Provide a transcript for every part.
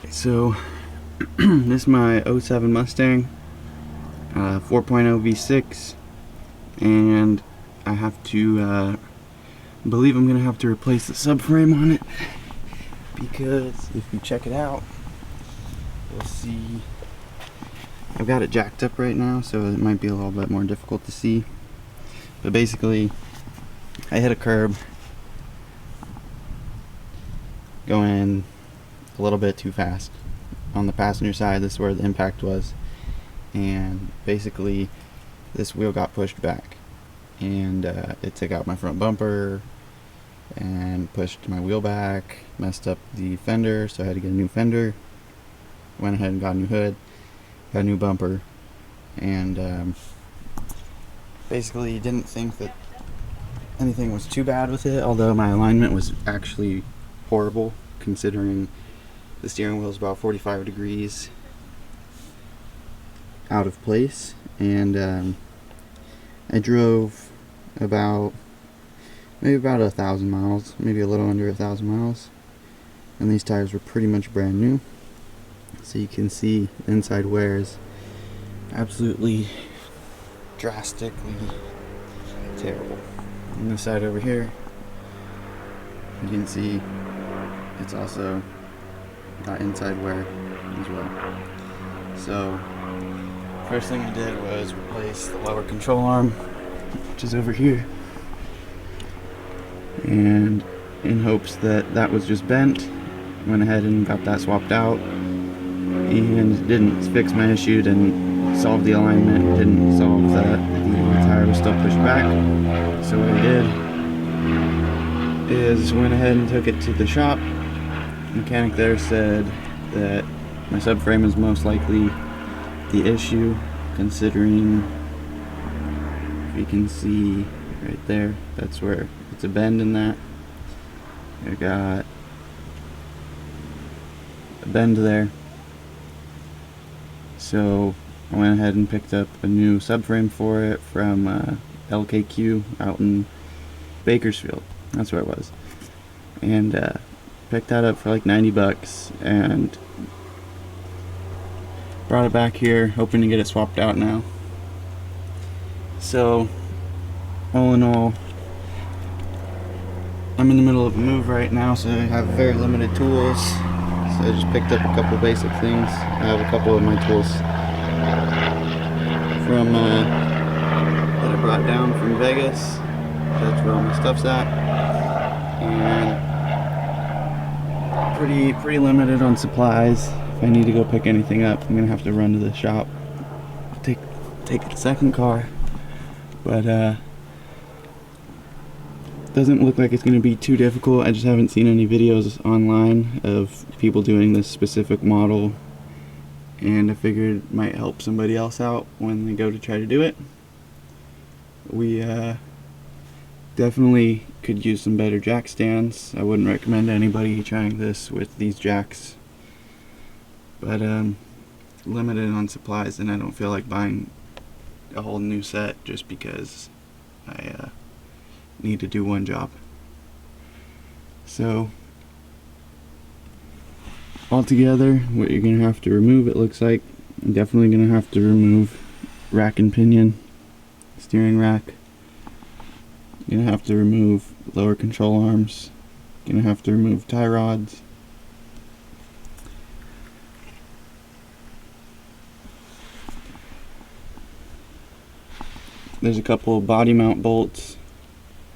So this is my '07 Mustang, 4.0 V6, and I have to believe I'm gonna have to replace the subframe on it, because if you check it out, you'll see I've got it jacked up right now, so it might be a little bit more difficult to see. But basically, I hit a curb going a little bit too fast on the passenger side. This is where the impact was, and basically this wheel got pushed back, and it took out my front bumper and pushed my wheel back, messed up the fender, so I had to get a new fender. Went ahead and got a new hood, got a new bumper, and basically didn't think that anything was too bad with it, although my alignment was actually horrible, considering the steering wheel is about 45 degrees out of place. And I drove maybe about 1,000 miles, maybe a little under 1,000 miles, and these tires were pretty much brand new. So you can see the inside wear is absolutely drastically terrible. On this side over here, you can see it's also got inside wear as well. So first thing I did was replace the lower control arm, which is over here, and in hopes that that was just bent, went ahead and got that swapped out, and didn't fix my issue, didn't solve the alignment, didn't solve that the tire was still pushed back. So what I did is went ahead and took it to the shop. The mechanic there said that my subframe is most likely the issue, considering, if you can see right there, that's where it's a bend in that. I got a bend there. So I went ahead and picked up a new subframe for it from LKQ out in Bakersfield. That's where it was. And picked that up for like 90 bucks and brought it back here, hoping to get it swapped out now. So all in all, I'm in the middle of a move right now, so I have very limited tools. So I just picked up a couple basic things. I have a couple of my tools from that I brought down from Vegas. That's where all my stuff's at, and pretty limited on supplies. If I need to go pick anything up, I'm gonna have to run to the shop, take a second car. But doesn't look like it's going to be too difficult. I just haven't seen any videos online of people doing this specific model, and I figured it might help somebody else out when they go to try to do it. We definitely could use some better jack stands. I wouldn't recommend anybody trying this with these jacks, but limited on supplies, and I don't feel like buying a whole new set just because I need to do one job. So altogether, what you're gonna have to remove, it looks like, I'm definitely gonna have to remove rack and pinion, steering rack. Gonna have to remove lower control arms. Gonna have to remove tie rods. There's a couple of body mount bolts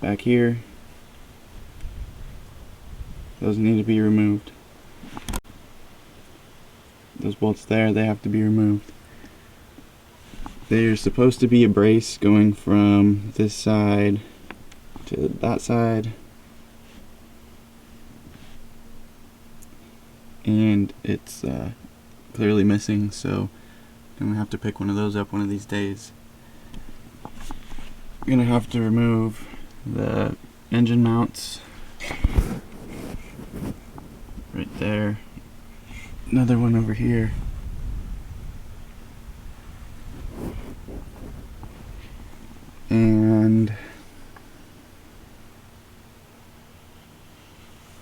back here. Those need to be removed. Those bolts there, they have to be removed. There's supposed to be a brace going from this side to that side, and it's clearly missing, so I'm gonna have to pick one of those up one of these days. I'm gonna have to remove the engine mounts right there, another one over here, and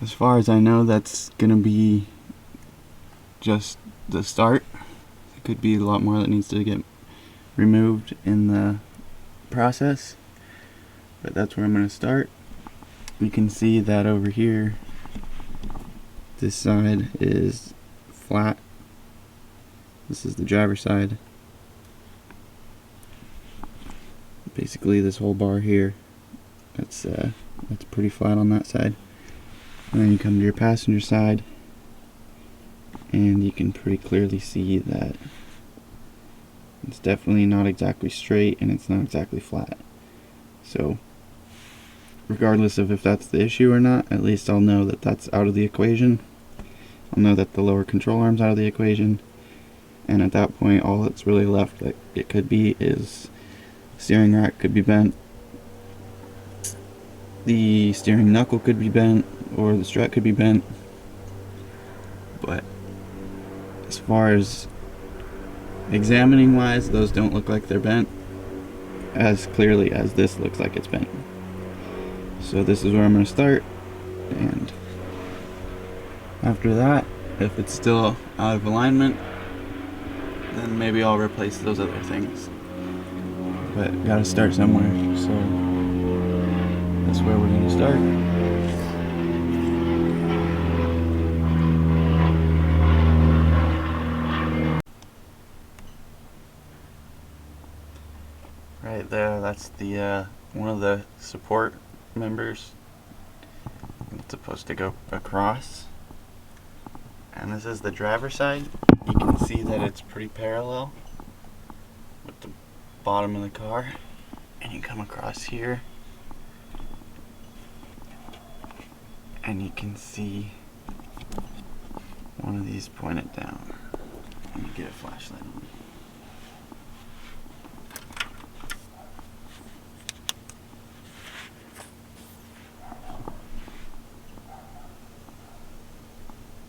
as far as I know, that's gonna be just the start. There could be a lot more that needs to get removed in the process, but that's where I'm going to start. You can see that over here, this side is flat. This is the driver's side. Basically this whole bar here, that's pretty flat on that side. And then you come to your passenger side, and you can pretty clearly see that it's definitely not exactly straight and it's not exactly flat. So regardless of if that's the issue or not, at least I'll know that that's out of the equation. I'll know that the lower control arm's out of the equation, and at that point all that's really left that it could be is steering rack could be bent, the steering knuckle could be bent, or the strut could be bent. But as far as examining wise, those don't look like they're bent as clearly as this looks like it's bent. So this is where I'm going to start, and after that, if it's still out of alignment, then maybe I'll replace those other things. But gotta start somewhere, so that's where we're gonna start. Right there, that's the one of the support members. It's supposed to go across. And this is the driver's side. You can see that it's pretty parallel with the bottom of the car, and you come across here and you can see one of these pointed down. Let me get a flashlight on.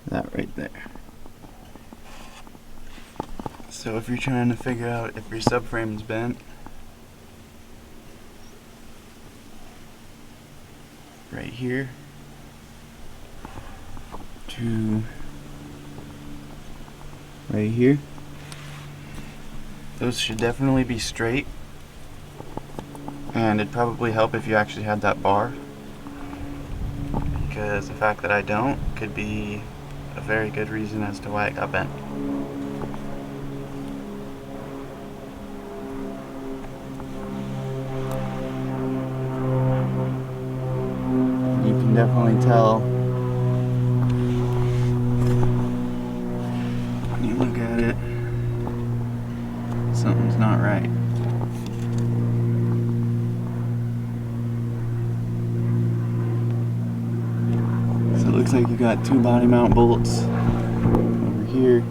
That right there. So if you're trying to figure out if your subframe is bent, right here to right here, those should definitely be straight, and it'd probably help if you actually had that bar, because the fact that I don't could be a very good reason as to why it got bent. You can definitely tell when you look at it, something's not right. So it looks like you got two body mount bolts over here.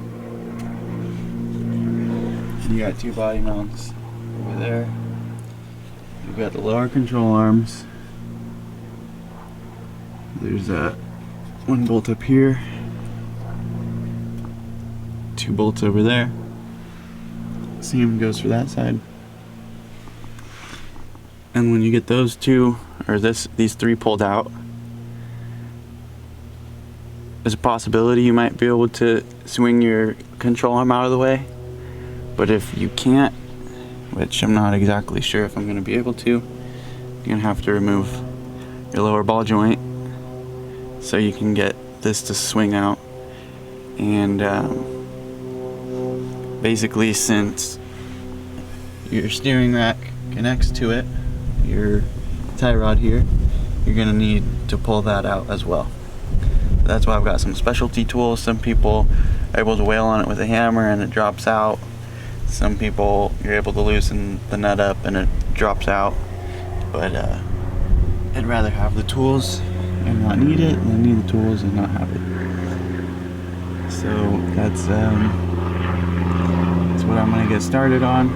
You got two body mounts over there. You've got the lower control arms. There's one bolt up here, two bolts over there. Same goes for that side. And when you get those two, or these three pulled out, there's a possibility you might be able to swing your control arm out of the way. But if you can't, which I'm not exactly sure if I'm going to be able to, you're going to have to remove your lower ball joint so you can get this to swing out. And basically, since your steering rack connects to it, your tie rod here, you're going to need to pull that out as well. That's why I've got some specialty tools. Some people are able to wail on it with a hammer and it drops out. Some people, you're able to loosen the nut up and it drops out. But I'd rather have the tools and not need it than need the tools and not have it. So that's what I'm gonna get started on.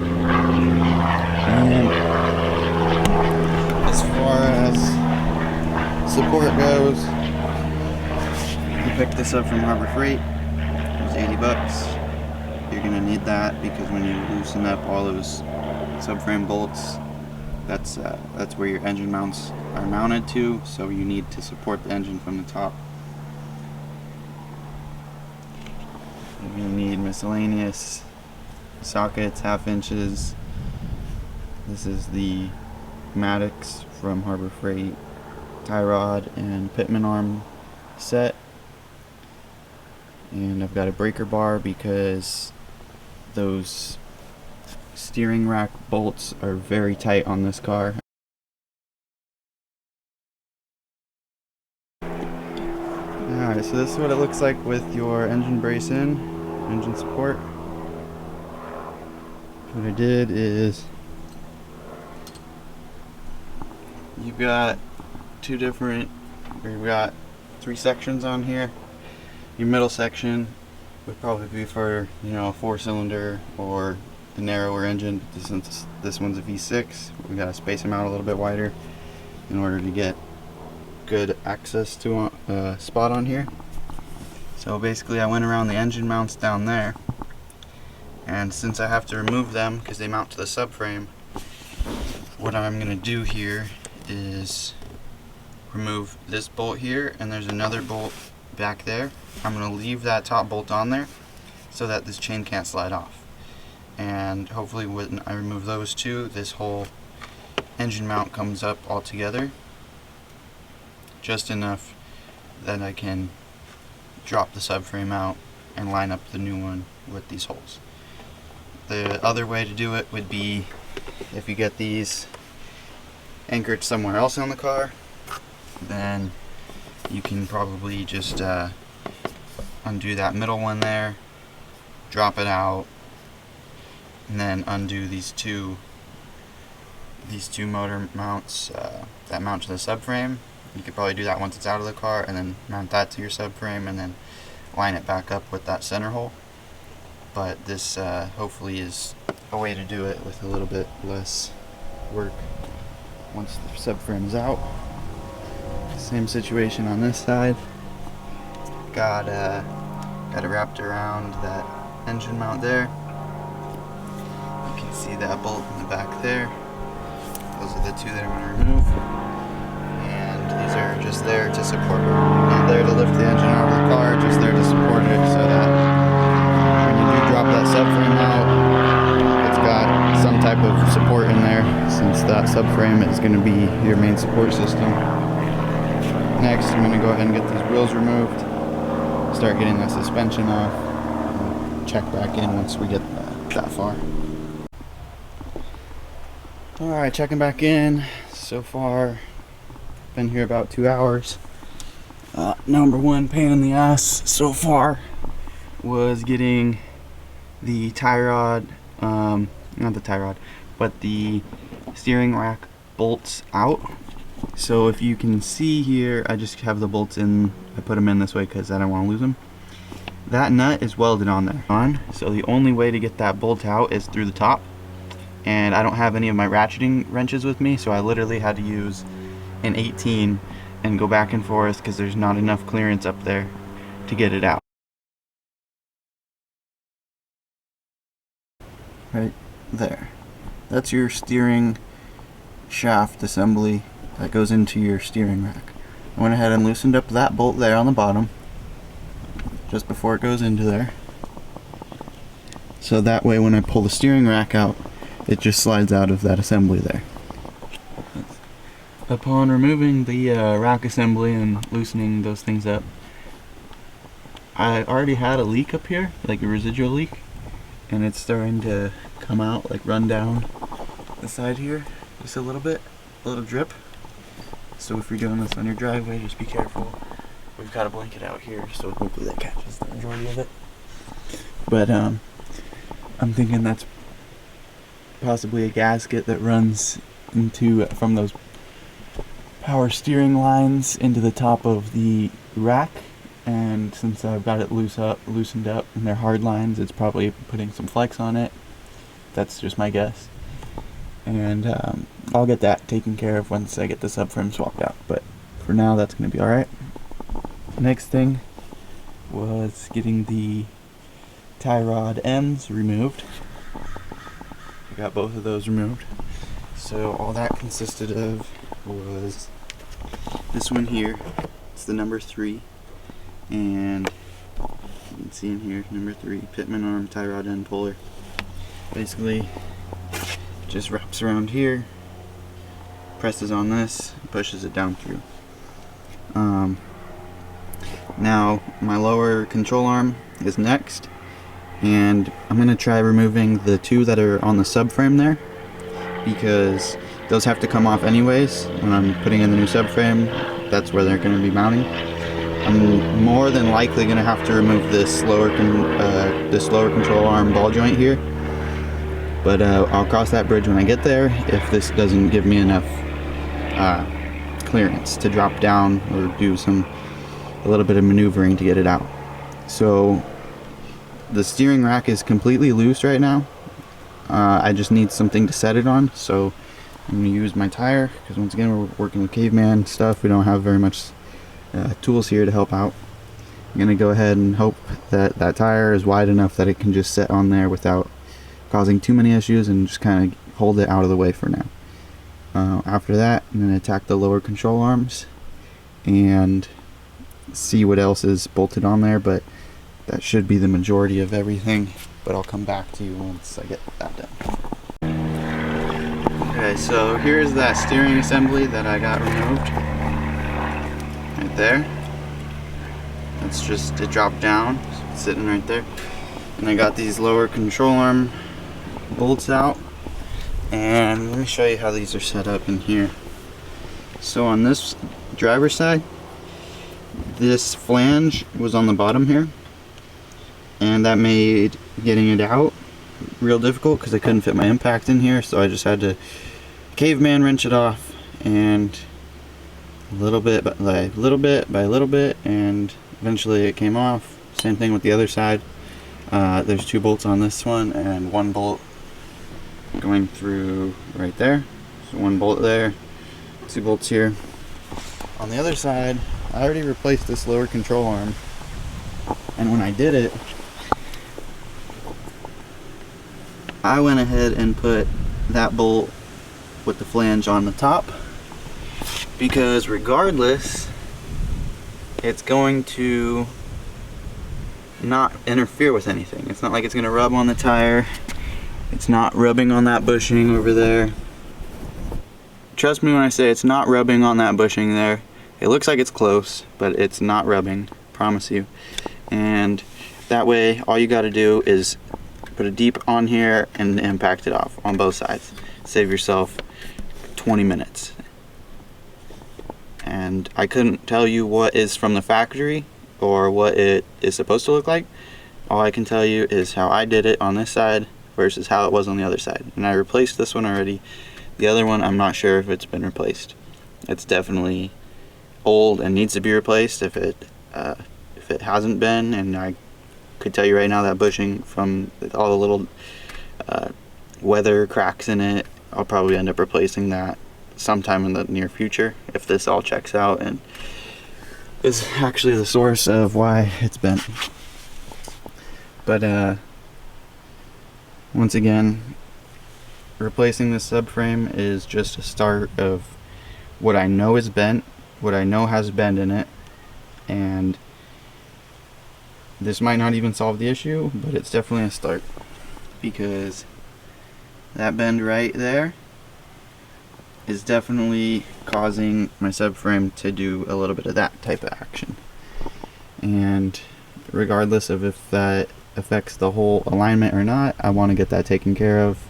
And as far as support goes, I picked this up from Harbor Freight. It was 80 bucks. You're gonna need that because when you loosen up all those subframe bolts, that's where your engine mounts are mounted to, so you need to support the engine from the top. You're going to need miscellaneous sockets, 1/2 inches. This is the Maddox from Harbor Freight tie rod and pitman arm set. And I've got a breaker bar because those steering rack bolts are very tight on this car. Alright, so this is what it looks like with your engine brace in, engine support. What I did is, you've got we've got 3 sections on here. Your middle section would probably be for, you know, a 4-cylinder or a narrower engine. Since this one's a V6, we gotta space them out a little bit wider in order to get good access to a spot on here. So basically I went around the engine mounts down there, and since I have to remove them because they mount to the subframe, what I'm going to do here is remove this bolt here, and there's another bolt back there. I'm going to leave that top bolt on there so that this chain can't slide off, and hopefully when I remove those two, this whole engine mount comes up all together, just enough that I can drop the subframe out and line up the new one with these holes. The other way to do it would be if you get these anchored somewhere else on the car, then you can probably just undo that middle one there, drop it out, and then undo these two motor mounts that mount to the subframe. You could probably do that once it's out of the car, and then mount that to your subframe, and then line it back up with that center hole. But this hopefully is a way to do it with a little bit less work once the subframe is out. Same situation on this side. Got it wrapped around that engine mount there. You can see that bolt in the back there. Those are the two that I'm going to remove. These are just there to support it. Not there to lift the engine out of the car, just there to support it so that when you do drop that subframe out, it's got some type of support in there, since that subframe is going to be your main support system. Next, I'm going to go ahead and get these wheels removed, start getting the suspension off, and check back in once we get that far. Alright, checking back in. So far, been here about 2 hours. Number one pain in the ass so far was getting the tie rod, not the tie rod, but the steering rack bolts out. So if you can see here, I just have the bolts in, I put them in this way because I don't want to lose them. That nut is welded on there. So the only way to get that bolt out is through the top, and I don't have any of my ratcheting wrenches with me, so I literally had to use an 18 and go back and forth because there's not enough clearance up there to get it out. Right there. That's your steering shaft assembly that goes into your steering rack. I went ahead and loosened up that bolt there on the bottom just before it goes into there. So that way when I pull the steering rack out, it just slides out of that assembly there. Upon removing the rack assembly and loosening those things up, I already had a leak up here, like a residual leak, and it's starting to come out, like run down the side here just a little bit, a little drip. So if you're doing this on your driveway, just be careful. We've got a blanket out here, so hopefully that catches the majority of it. But I'm thinking that's possibly a gasket that runs into from those power steering lines into the top of the rack, and since I've got it loosened up and they're hard lines, it's probably putting some flex on it. That's just my guess, and I'll get that taken care of once I get the subframe swapped out, but for now that's going to be alright. Next thing was getting the tie rod ends removed. I got both of those removed. So all that consisted of was this one here. It's the number 3, and you can see in here, number 3, Pitman arm, tie rod end puller. Basically, just wraps around here, presses on this, pushes it down through. Now my lower control arm is next, and I'm going to try removing the 2 that are on the subframe there, because those have to come off anyways. When I'm putting in the new subframe, that's where they're going to be mounting. I'm more than likely going to have to remove this lower control arm ball joint here, but I'll cross that bridge when I get there if this doesn't give me enough clearance to drop down or do a little bit of maneuvering to get it out. So the steering rack is completely loose right now. I just need something to set it on, so I'm going to use my tire, because once again we're working with caveman stuff. We don't have very much tools here to help out. I'm going to go ahead and hope that that tire is wide enough that it can just set on there without causing too many issues, and just kind of hold it out of the way for now. After that, I'm going to attack the lower control arms and see what else is bolted on there, but that should be the majority of everything, but I'll come back to you once I get that done. Okay, so here's that steering assembly that I got removed. Right there. It's just, it dropped down, so it's sitting right there. And I got these lower control arm bolts out. And let me show you how these are set up in here. So on this driver's side, this flange was on the bottom here, and that made getting it out real difficult because I couldn't fit my impact in here, so I just had to caveman wrench it off, and little bit by little bit, and eventually it came off. Same thing with the other side. There's 2 bolts on this one and 1 bolt going through right there. So 1 bolt there, 2 bolts here. On the other side, I already replaced this lower control arm, and when I did it, I went ahead and put that bolt with the flange on the top, because regardless, it's going to not interfere with anything. It's not like it's going to rub on the tire. It's not rubbing on that bushing over there. Trust me when I say it's not rubbing on that bushing there. It looks like it's close, but it's not rubbing, promise you. And that way, all you got to do is put a deep on here and impact it off on both sides. Save yourself 20 minutes. And I couldn't tell you what is from the factory or what it is supposed to look like. All I can tell you is how I did it on this side versus how it was on the other side. And I replaced this one already. The other one, I'm not sure if it's been replaced. It's definitely old and needs to be replaced if it hasn't been, and I could tell you right now that bushing, from all the little weather cracks in it, I'll probably end up replacing that sometime in the near future if this all checks out and is actually the source of why it's bent. But once again, replacing this subframe is just a start of what I know is bent, what I know has bend in it, and this might not even solve the issue, but it's definitely a start, because that bend right there is definitely causing my subframe to do a little bit of that type of action. And regardless of if that affects the whole alignment or not, I want to get that taken care of,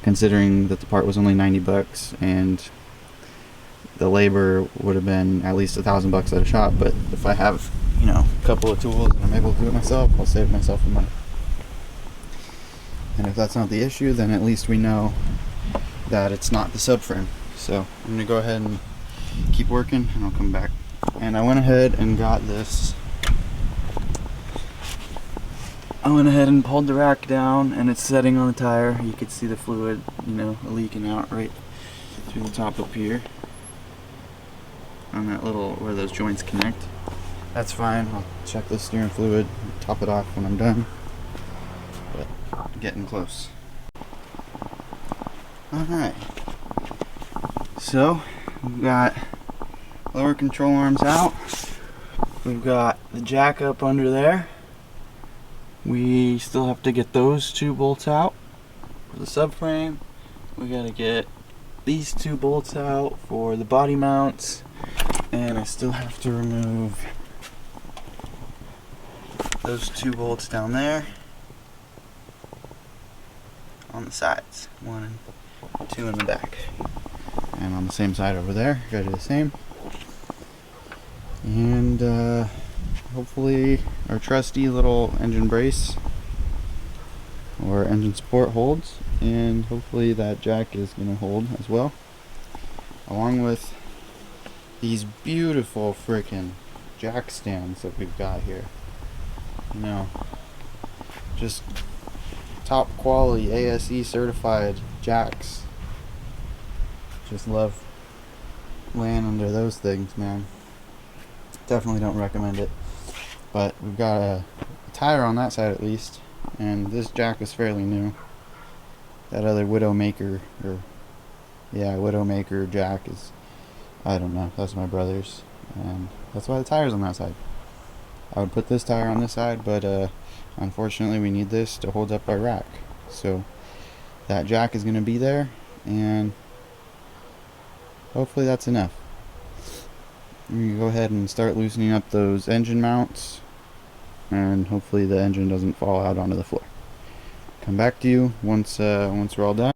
considering that the part was only 90 bucks and the labor would have been at least $1,000 at a shop. But if I have, you know, a couple of tools and I'm able to do it myself, I'll save myself the money. And if that's not the issue, then at least we know that it's not the subframe. So I'm gonna go ahead and keep working, and I'll come back. And I went ahead and got this. I went ahead and pulled the rack down, and it's setting on the tire. You can see the fluid, you know, leaking out right through the top up here on that little, where those joints connect. That's fine. I'll check the steering fluid, top it off when I'm done. But getting close. Alright. So, we've got lower control arms out. We've got the jack up under there. we still have to get those 2 bolts out for the subframe. We gotta get these 2 bolts out for the body mounts, and I still have to remove those 2 bolts down there on the sides, 1 and 2 in the back, and on the same side over there gotta do the same. And hopefully our trusty little engine brace or engine support holds, and hopefully that jack is going to hold as well, along with these beautiful freaking jack stands that we've got here. You know, just top quality ASE certified jacks. Just love laying under those things, man. Definitely don't recommend it, but we've got a tire on that side at least, and this jack is fairly new. That other Widowmaker jack is, I don't know, that's my brother's, and that's why the tire's on that side. I would put this tire on this side, but unfortunately we need this to hold up our rack, so that jack is going to be there, and hopefully that's enough. We go ahead and start loosening up those engine mounts, and hopefully the engine doesn't fall out onto the floor. Come back to you once we're all done.